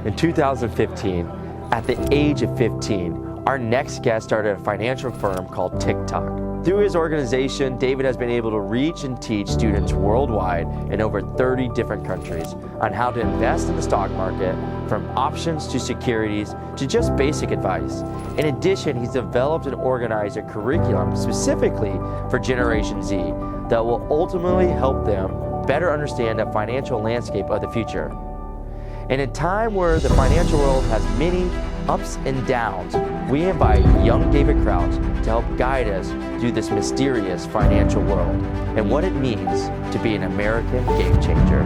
In 2015, at the age of 15, our next guest started a financial firm called TIC TOC. Through his organization, David has been able to reach and teach students worldwide in over 30 different countries on how to invest in the stock market, from options to securities to just basic advice. In addition, he's developed and organized a curriculum specifically for Generation Z that will ultimately help them better understand the financial landscape of the future. In a time where the financial world has many ups and downs, we invite young David Crouch to help guide us through this mysterious financial world and what it means to be an American game changer.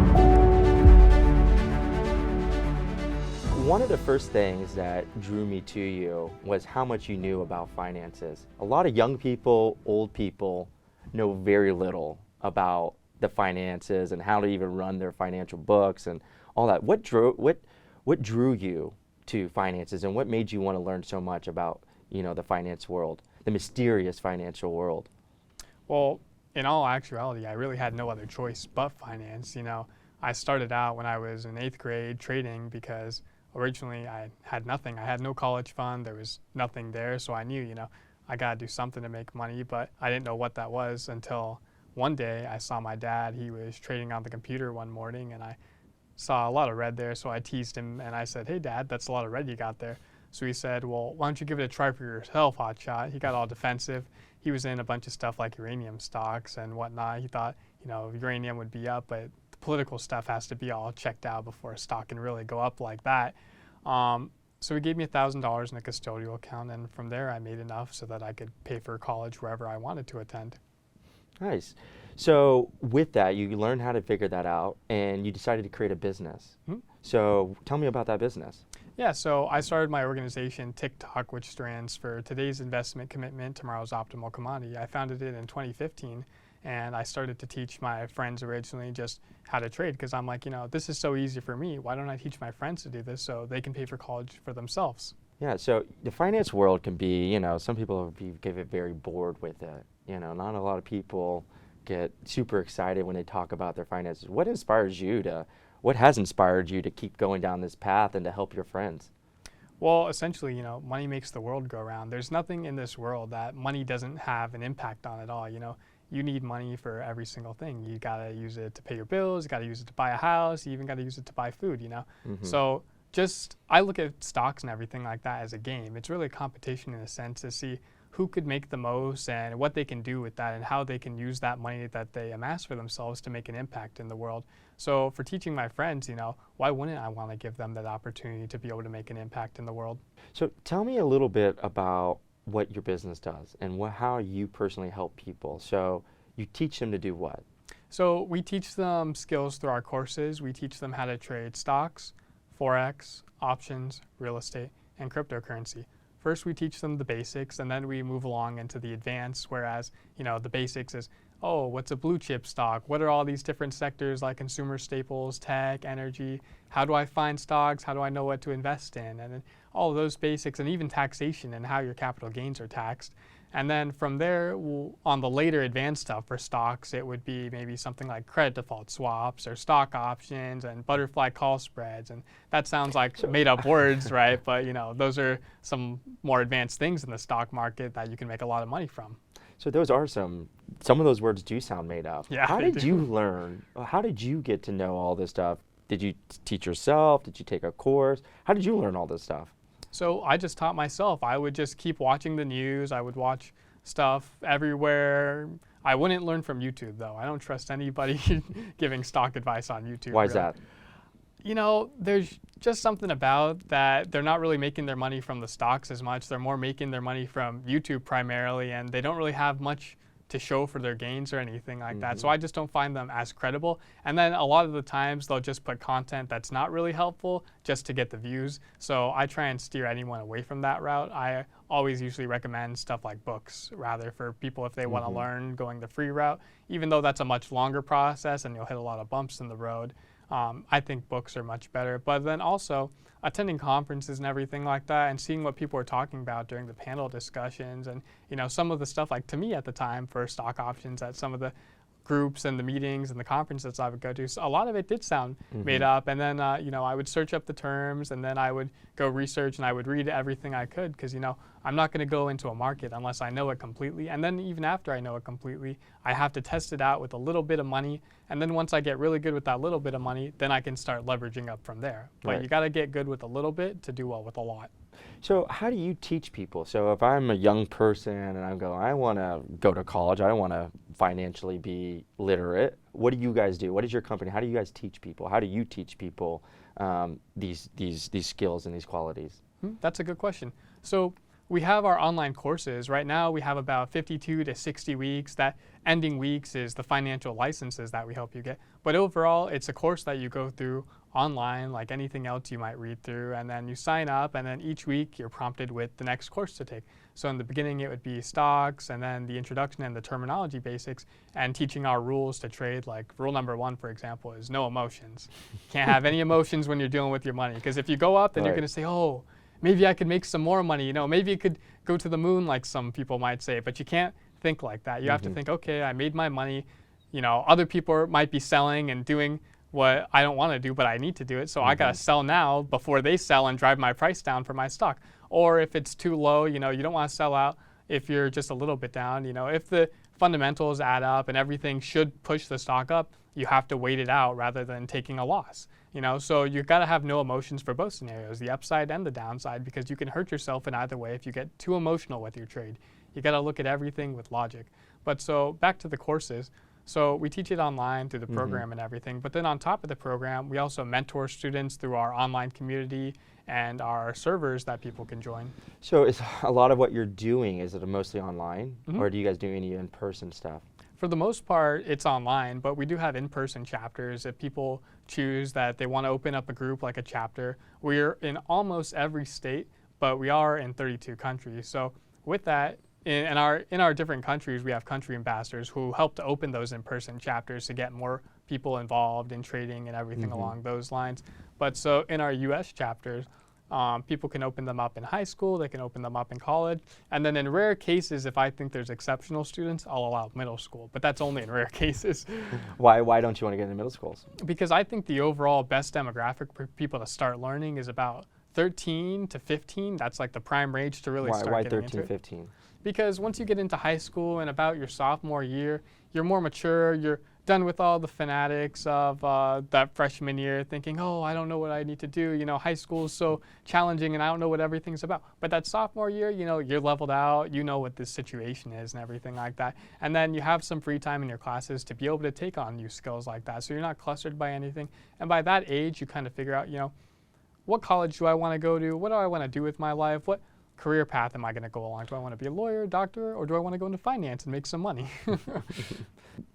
One of the first things that drew me to you was how much you knew about finances. A lot of young people, old people, know very little about the finances and how to even run their financial books and all that. What drew you to finances, and what made you want to learn so much about, the finance world, the mysterious financial world? Well, in all actuality, I really had no other choice but finance. I started out when I was in 8th grade trading because originally I had nothing. I had no college fund. There was nothing there, so I knew, I got to do something to make money, but I didn't know what that was until one day I saw my dad. He was trading on the computer one morning, and I saw a lot of red there, so I teased him and I said, "Hey Dad, that's a lot of red you got there." So he said, "Well, why don't you give it a try for yourself, hotshot?" He got all defensive. He was in a bunch of stuff like uranium stocks and whatnot. He thought, uranium would be up, but the political stuff has to be all checked out before a stock can really go up like that. So he gave me $1,000 in a custodial account, and from there I made enough so that I could pay for college wherever I wanted to attend. Nice. So with that, you learned how to figure that out, and you decided to create a business. So tell me about that business. Yeah, so I started my organization, TIC TOC, which stands for Today's Investment Commitment, Tomorrow's Optimal Commodity. I founded it in 2015, and I started to teach my friends originally just how to trade, because I'm like, this is so easy for me. Why don't I teach my friends to do this so they can pay for college for themselves? Yeah, so the finance world can be, some people get very bored with it. Not a lot of people get super excited when they talk about their finances. What has inspired you to keep going down this path and to help your friends? Well, essentially, money makes the world go round. There's nothing in this world that money doesn't have an impact on at all. You need money for every single thing. You gotta use it to pay your bills, you gotta use it to buy a house, you even gotta use it to buy food, So I look at stocks and everything like that as a game. It's really a competition in a sense to see who could make the most and what they can do with that and how they can use that money that they amass for themselves to make an impact in the world. So for teaching my friends, why wouldn't I want to give them that opportunity to be able to make an impact in the world? So tell me a little bit about what your business does and how you personally help people. So you teach them to do what? So we teach them skills through our courses. We teach them how to trade stocks, Forex, options, real estate, and cryptocurrency. First, we teach them the basics, and then we move along into the advanced, whereas, the basics is, what's a blue chip stock? What are all these different sectors like consumer staples, tech, energy? How do I find stocks? How do I know what to invest in? And then all of those basics, and even taxation and how your capital gains are taxed. And then from there, on the later advanced stuff for stocks, it would be maybe something like credit default swaps or stock options and butterfly call spreads. And that sounds like made up words, right? But those are some more advanced things in the stock market that you can make a lot of money from. So those are some of those words do sound made up. Yeah, how did you learn? How did you get to know all this stuff? Did you teach yourself? Did you take a course? How did you learn all this stuff? So I just taught myself. I would just keep watching the news. I would watch stuff everywhere. I wouldn't learn from YouTube, though. I don't trust anybody giving stock advice on YouTube. Why is that? There's just something about that. They're not really making their money from the stocks as much. They're more making their money from YouTube primarily, and they don't really have much to show for their gains or anything like that. So I just don't find them as credible. And then a lot of the times they'll just put content that's not really helpful just to get the views. So I try and steer anyone away from that route. I always usually recommend stuff like books rather for people if they want to learn going the free route, even though that's a much longer process and you'll hit a lot of bumps in the road. I think books are much better. But then also attending conferences and everything like that and seeing what people are talking about during the panel discussions and some of the stuff like to me at the time for stock options at some of the groups and the meetings and the conferences I would go to. So a lot of it did sound made up. And then, I would search up the terms, and then I would go research, and I would read everything I could, because, I'm not going to go into a market unless I know it completely. And then even after I know it completely, I have to test it out with a little bit of money. And then once I get really good with that little bit of money, then I can start leveraging up from there. But you got to get good with a little bit to do well with a lot. So how do you teach people? So if I'm a young person and I'm going, I want to go to college, I want to financially be literate, what do you guys do? What is your company? How do you guys teach people? How do you teach people these skills and these qualities? That's a good question. So we have our online courses. Right now we have about 52 to 60 weeks. That ending weeks is the financial licenses that we help you get. But overall, it's a course that you go through online like anything else you might read through, and then you sign up, and then each week you're prompted with the next course to take. So in the beginning it would be stocks, and then the introduction and the terminology basics, and teaching our rules to trade. Like rule number 1, for example, is no emotions. Can't have any emotions when you're dealing with your money, because if you go up, then you're going to say, oh, maybe I could make some more money, maybe it could go to the moon, like some people might say. But you can't think like that. You have to think, okay, I made my money, other people might be selling and doing what I don't want to do, but I need to do it. So I got to sell now before they sell and drive my price down for my stock. Or if it's too low, you don't want to sell out if you're just a little bit down. If the fundamentals add up and everything should push the stock up, you have to wait it out rather than taking a loss. So you've got to have no emotions for both scenarios, the upside and the downside, because you can hurt yourself in either way if you get too emotional with your trade. You got to look at everything with logic. But so back to the courses. So we teach it online through the program and everything, but then on top of the program, we also mentor students through our online community and our servers that people can join. So is a lot of what you're doing, is it mostly online, or do you guys do any in-person stuff? For the most part, it's online, but we do have in-person chapters. If people choose that they want to open up a group like a chapter, we're in almost every state, but we are in 32 countries. So with that, in our different countries, we have country ambassadors who help to open those in-person chapters to get more people involved in trading and everything along those lines. But so in our U.S. chapters, people can open them up in high school, they can open them up in college, and then in rare cases, if I think there's exceptional students, I'll allow middle school, but that's only in rare cases. Why don't you want to get into middle schools? Because I think the overall best demographic for people to start learning is about 13 to 15. That's like the prime age to really start why getting 13, into it. 15? Because once you get into high school and about your sophomore year, you're more mature, you're done with all the fanatics of that freshman year thinking, oh, I don't know what I need to do. High school is so challenging and I don't know what everything's about. But that sophomore year, you're leveled out, you know what this situation is and everything like that. And then you have some free time in your classes to be able to take on new skills like that. So you're not clustered by anything. And by that age, you kind of figure out, what college do I want to go to? What do I want to do with my life? What career path am I going to go along? Do I want to be a lawyer, doctor, or do I want to go into finance and make some money?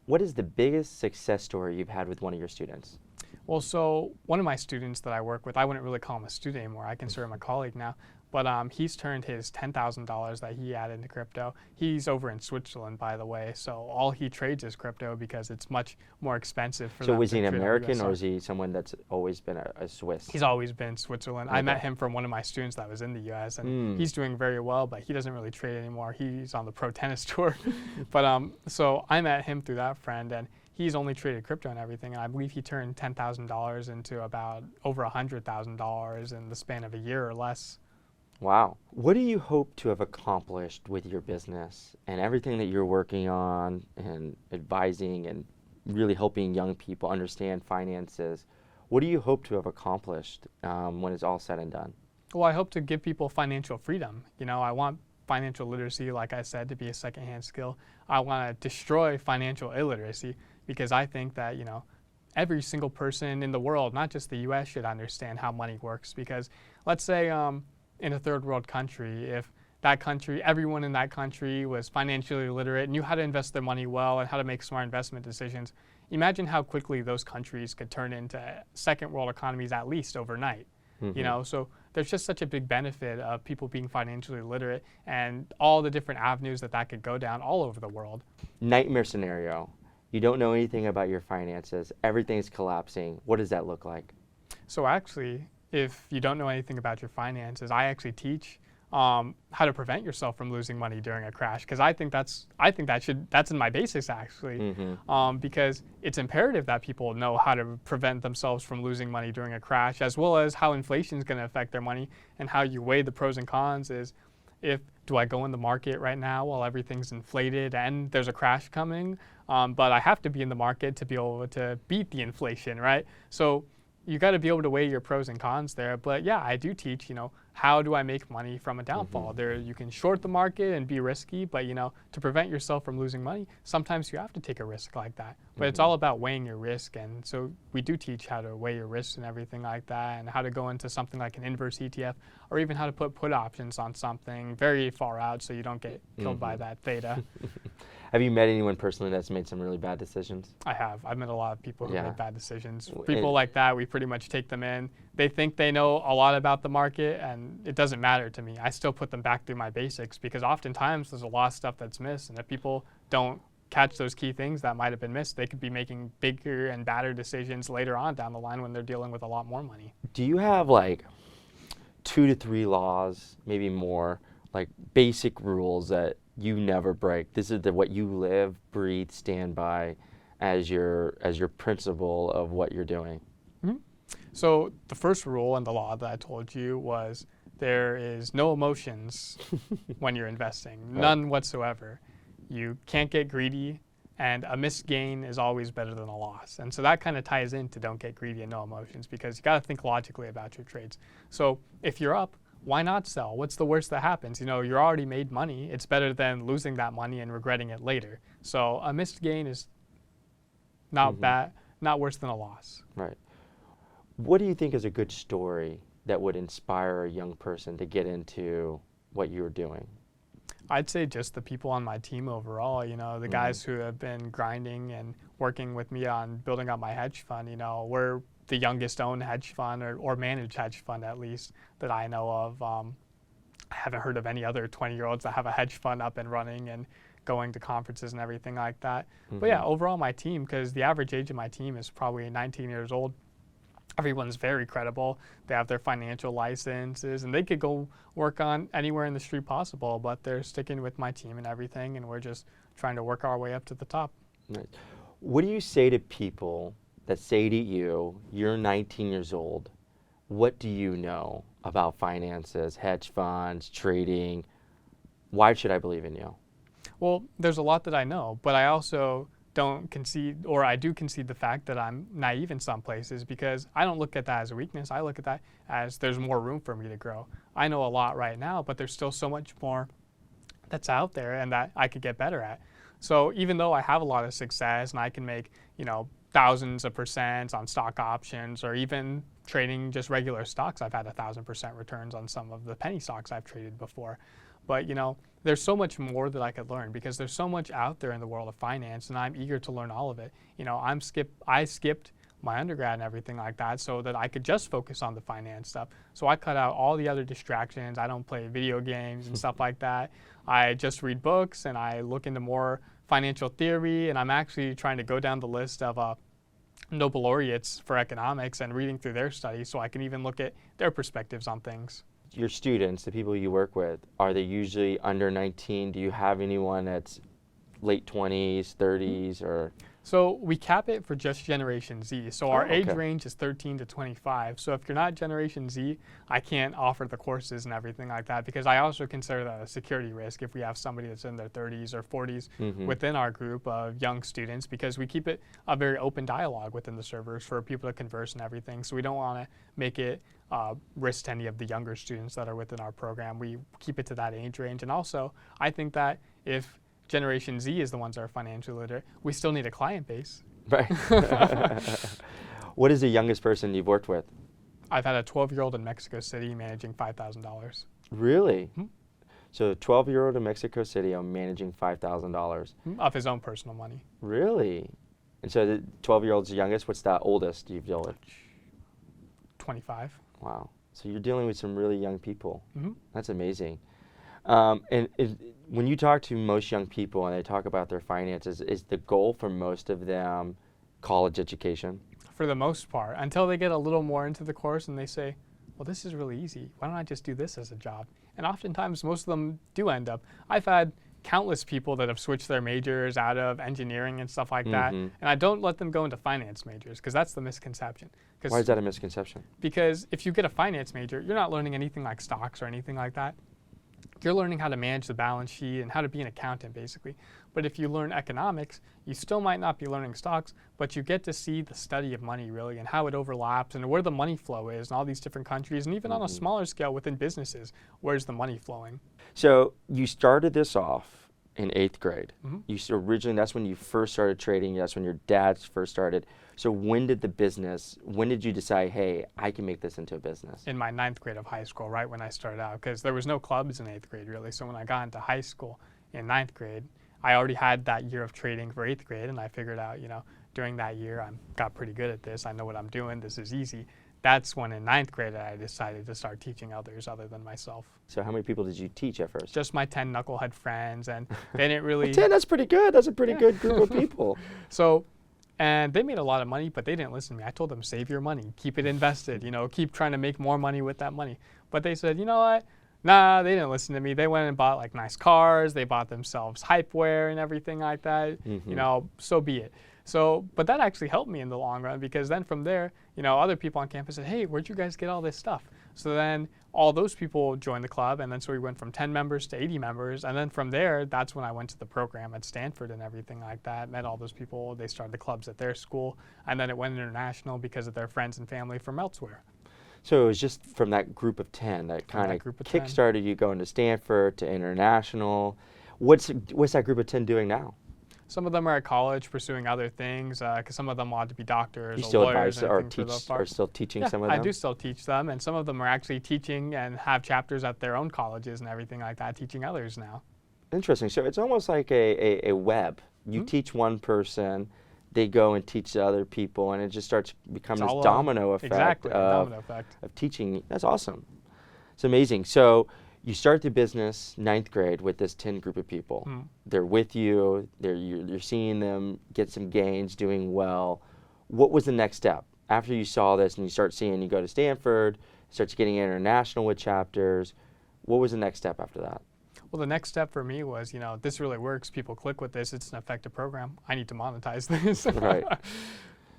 What is the biggest success story you've had with one of your students? Well, so one of my students that I work with, I wouldn't really call him a student anymore. I consider him a colleague now. But he's turned his $10,000 that he added into crypto. He's over in Switzerland, by the way, so all he trades is crypto because it's much more expensive for them. So was he an trade on American, US or is he someone that's always been a Swiss? He's always been in Switzerland. Okay. I met him from one of my students that was in the U.S., and he's doing very well, but he doesn't really trade anymore. He's on the pro tennis tour. But so I met him through that friend, and he's only traded crypto and everything, and I believe he turned $10,000 into about over $100,000 in the span of a year or less. Wow. What do you hope to have accomplished with your business and everything that you're working on and advising and really helping young people understand finances? What do you hope to have accomplished when it's all said and done? Well, I hope to give people financial freedom. I want financial literacy, like I said, to be a secondhand skill. I want to destroy financial illiteracy because I think that, every single person in the world, not just the U.S., should understand how money works. Because let's say in a third world country, if that country, everyone in that country was financially literate, knew how to invest their money well and how to make smart investment decisions, imagine how quickly those countries could turn into second world economies at least overnight. So there's just such a big benefit of people being financially literate and all the different avenues that could go down all over the world. Nightmare scenario. You don't know anything about your finances. Everything's collapsing. What does that look like? So actually, if you don't know anything about your finances, I actually teach how to prevent yourself from losing money during a crash, because that's in my basics actually, because it's imperative that people know how to prevent themselves from losing money during a crash, as well as how inflation is going to affect their money and how you weigh the pros and cons. Is, if do I go in the market right now while everything's inflated and there's a crash coming, but I have to be in the market to be able to beat the inflation, right? So you got to be able to weigh your pros and cons there. But yeah, I do teach, how do I make money from a downfall? There, you can short the market and be risky, but to prevent yourself from losing money, sometimes you have to take a risk like that. But it's all about weighing your risk, and so we do teach how to weigh your risks and everything like that, and how to go into something like an inverse ETF, or even how to put options on something very far out so you don't get killed by that theta. Have you met anyone personally that's made some really bad decisions? I have. I've met a lot of people who made bad decisions. People like that, we pretty much take them in. They think they know a lot about the market, and it doesn't matter to me. I still put them back through my basics, because oftentimes there's a lot of stuff that's missed, and if people don't catch those key things that might have been missed, they could be making bigger and badder decisions later on down the line when they're dealing with a lot more money. Do you have like 2 to 3 laws, maybe more, like basic rules that you never break? This is what you live, breathe, stand by as your principle of what you're doing. So the first rule and the law that I told you was there is no emotions when you're investing, none whatsoever. You can't get greedy, and a missed gain is always better than a loss. And so that kind of ties into don't get greedy and no emotions, because you got to think logically about your trades. So if you're up, why not sell? What's the worst that happens? You're already made money. It's better than losing that money and regretting it later. So a missed gain is not bad, not worse than a loss. Right. What do you think is a good story that would inspire a young person to get into what you're doing? I'd say just the people on my team overall, the guys who have been grinding and working with me on building up my hedge fund. We're the youngest owned hedge fund or managed hedge fund, at least, that I know of. I haven't heard of any other 20-year-olds that have a hedge fund up and running and going to conferences and everything like that. But yeah, overall my team, because the average age of my team is probably 19 years old, everyone's very credible. They have their financial licenses, and they could go work on anywhere in the street possible, but they're sticking with my team and everything, and we're just trying to work our way up to the top. Nice. What do you say to people that say to you, you're 19 years old, what do you know about finances, hedge funds, trading? Why should I believe in you? Well, there's a lot that I know, but I also don't concede, or I do concede the fact that I'm naive in some places, because I don't look at that as a weakness. I look at that as there's more room for me to grow. I know a lot right now, but there's still so much more that's out there and that I could get better at. So even though I have a lot of success and I can make, thousands of percents on stock options, or even trading just regular stocks, I've had 1,000% returns on some of the penny stocks I've traded before. But there's so much more that I could learn, because there's so much out there in the world of finance, and I'm eager to learn all of it. I skipped my undergrad and everything like that so that I could just focus on the finance stuff. So I cut out all the other distractions. I don't play video games and stuff like that. I just read books, and I look into more financial theory, and I'm actually trying to go down the list of Nobel laureates for economics and reading through their studies so I can even look at their perspectives on things. Your students, the people you work with, are they usually under 19? Do you have anyone that's late 20s, 30s, or? So we cap it for just Generation Z. So our age range is 13 to 25. So if you're not Generation Z, I can't offer the courses and everything like that, because I also consider that a security risk if we have somebody that's in their 30s or 40s within our group of young students, because we keep it a very open dialogue within the servers for people to converse and everything. So we don't want to make it risk to any of the younger students that are within our program. We keep it to that age range. And also, I think that if Generation Z is the ones that are financially literate, we still need a client base. Right. What is the youngest person you've worked with? I've had a 12-year-old in Mexico City managing $5,000. Really? So a 12-year-old in Mexico City managing $5,000. Of his own personal money. Really? And so the 12-year-old's the youngest. What's the oldest you've dealt with? 25. Wow. So you're dealing with some really young people. That's amazing. When you talk to most young people and they talk about their finances, is the goal for most of them college education? For the most part, until they get a little more into the course and they say, well, this is really easy. Why don't I just do this as a job? And oftentimes, most of them do end up. I've had countless people that have switched their majors out of engineering and stuff like that, and I don't let them go into finance majors because that's the misconception. Why is that a misconception? Because if you get a finance major, you're not learning anything like stocks or anything like that. You're learning how to manage the balance sheet and how to be an accountant, basically. But if you learn economics, you still might not be learning stocks, but you get to see the study of money, really, and how it overlaps and where the money flow is in all these different countries, and even on a smaller scale within businesses, where's the money flowing? So you started this off in 8th grade. Originally, that's when you first started trading. That's when your dad first started. So when did you decide, hey, I can make this into a business? In my 9th grade of high school, right when I started out, because there was no clubs in 8th grade, really. So when I got into high school in 9th grade, I already had that year of trading for 8th grade, and I figured out, during that year, I got pretty good at this. I know what I'm doing. This is easy. That's when in 9th grade I decided to start teaching others other than myself. So how many people did you teach at first? Just my 10 knucklehead friends, and they didn't really... 10, that's pretty good. That's a pretty good group of people. And they made a lot of money, but they didn't listen to me. I told them, save your money, keep it invested, keep trying to make more money with that money. But they said, you know what? Nah, they didn't listen to me. They went and bought like nice cars. They bought themselves hypeware and everything like that. So be it. But that actually helped me in the long run, because then from there, other people on campus said, hey, where'd you guys get all this stuff? So then all those people joined the club, and then so we went from 10 members to 80 members, and then from there, that's when I went to the program at Stanford and everything like that, met all those people. They started the clubs at their school, and then it went international because of their friends and family from elsewhere. So it was just from that group of 10 that kind of kick-started you going to Stanford to international. What's that group of 10 doing now? Some of them are at college pursuing other things, because some of them want to be doctors or lawyers. You are still teaching some of them? I do still teach them, and some of them are actually teaching and have chapters at their own colleges and everything like that, teaching others now. Interesting. So it's almost like a web. You teach one person, they go and teach the other people, and it just starts becoming this domino effect of teaching. That's awesome. It's amazing. So you start the business 9th grade with this 10 group of people. They're with you. You're seeing them get some gains, doing well. What was the next step? After you saw this and you start seeing you go to Stanford, starts getting international with chapters, what was the next step after that? Well, the next step for me was, this really works. People click with this. It's an effective program. I need to monetize this. Right.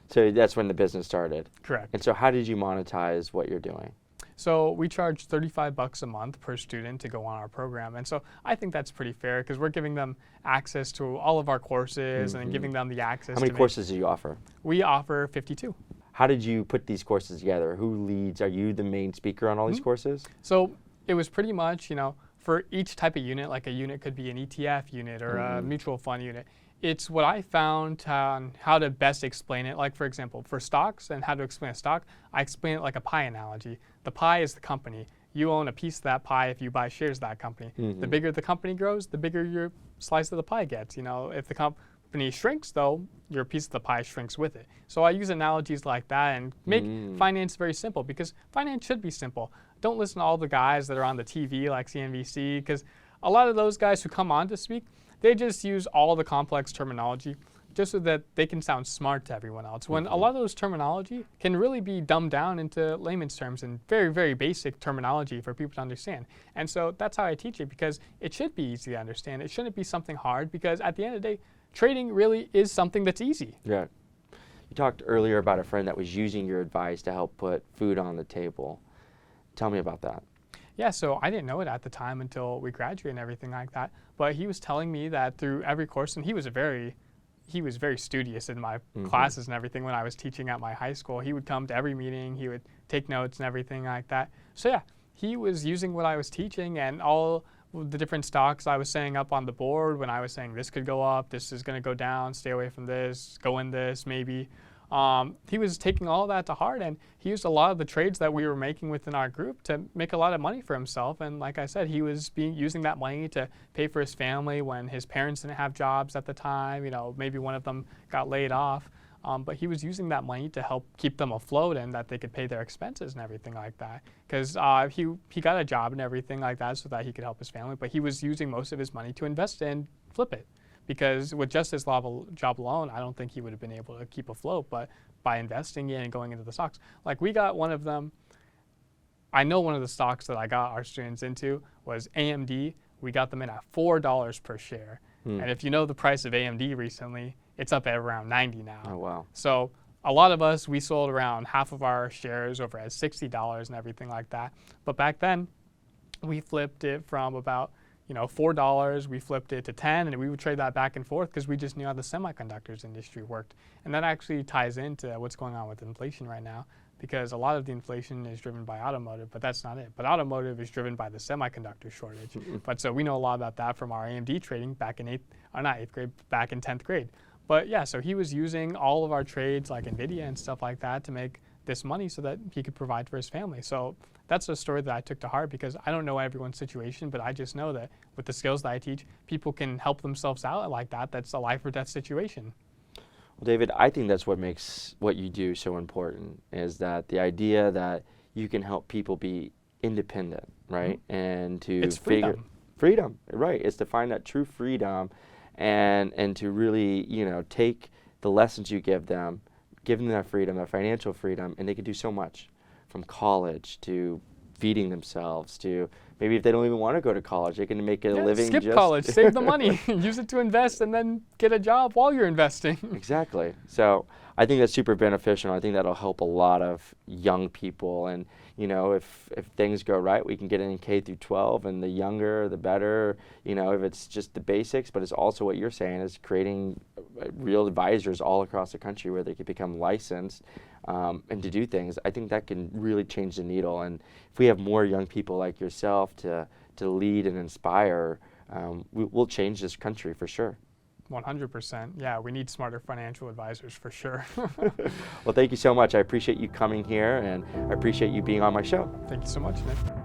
So that's when the business started. Correct. And so how did you monetize what you're doing? So we charge $35 a month per student to go on our program. And so I think that's pretty fair, because we're giving them access to all of our courses and giving them the access. How many courses do you offer? We offer 52. How did you put these courses together? Who leads? Are you the main speaker on all these courses? So it was pretty much, for each type of unit, like a unit could be an ETF unit or a mutual fund unit. It's what I found on how to best explain it. Like, for example, for stocks and how to explain a stock, I explain it like a pie analogy. The pie is the company. You own a piece of that pie if you buy shares of that company. The bigger the company grows, the bigger your slice of the pie gets. If the company shrinks, though, your piece of the pie shrinks with it. So I use analogies like that and make finance very simple, because finance should be simple. Don't listen to all the guys that are on the TV like CNBC, because a lot of those guys who come on to speak, they just use all the complex terminology just so that they can sound smart to everyone else, when a lot of those terminology can really be dumbed down into layman's terms and very, very basic terminology for people to understand. And so that's how I teach it, because it should be easy to understand. It shouldn't be something hard, because at the end of the day, trading really is something that's easy. Yeah. You talked earlier about a friend that was using your advice to help put food on the table. Tell me about that. Yeah, so I didn't know it at the time until we graduated and everything like that. But he was telling me that through every course, and he was very studious in my classes and everything when I was teaching at my high school. He would come to every meeting, he would take notes and everything like that. So yeah, he was using what I was teaching and all the different stocks I was saying up on the board when I was saying this could go up, this is going to go down, stay away from this, go in this maybe. He was taking all of that to heart, and he used a lot of the trades that we were making within our group to make a lot of money for himself. And like I said, he was using that money to pay for his family when his parents didn't have jobs at the time. Maybe one of them got laid off. But he was using that money to help keep them afloat and that they could pay their expenses and everything like that. Because he got a job and everything like that so that he could help his family. But he was using most of his money to invest and flip it. Because with just his job alone, I don't think he would have been able to keep afloat. But by investing in and going into the stocks, like we got one of them, I know one of the stocks that I got our students into was AMD. We got them in at $4 per share. And if you know the price of AMD recently, it's up at around 90 now. Oh, wow. So a lot of us, we sold around half of our shares over at $60 and everything like that. But back then, we flipped it from about $4, we flipped it to 10, and we would trade that back and forth because we just knew how the semiconductors industry worked. And that actually ties into what's going on with inflation right now, because a lot of the inflation is driven by automotive, but that's not it. But automotive is driven by the semiconductor shortage. But so we know a lot about that from our AMD trading back in back in 10th grade. But yeah, so he was using all of our trades like NVIDIA and stuff like that to make this money so that he could provide for his family. So that's a story that I took to heart, because I don't know everyone's situation, but I just know that with the skills that I teach, people can help themselves out like that. That's a life or death situation. Well, David, I think that's what makes what you do so important, is that the idea that you can help people be independent, right? And to It's freedom. Freedom, right? It's to find that true freedom and to really, take the lessons you give them that freedom, that financial freedom, and they can do so much, from college to feeding themselves to maybe if they don't even want to go to college, they can make a living. Skip college, save the money, use it to invest, and then get a job while you're investing. Exactly. So I think that's super beneficial. I think that'll help a lot of young people. And if things go right, we can get in K through 12, and the younger, the better. If it's just the basics, but it's also what you're saying is creating real advisors all across the country where they can become licensed and to do things. I think that can really change the needle. And if we have more young people like yourself to lead and inspire, we'll change this country for sure. 100%. Yeah, we need smarter financial advisors for sure. Well, thank you so much. I appreciate you coming here, and I appreciate you being on my show. Thank you so much, Nick.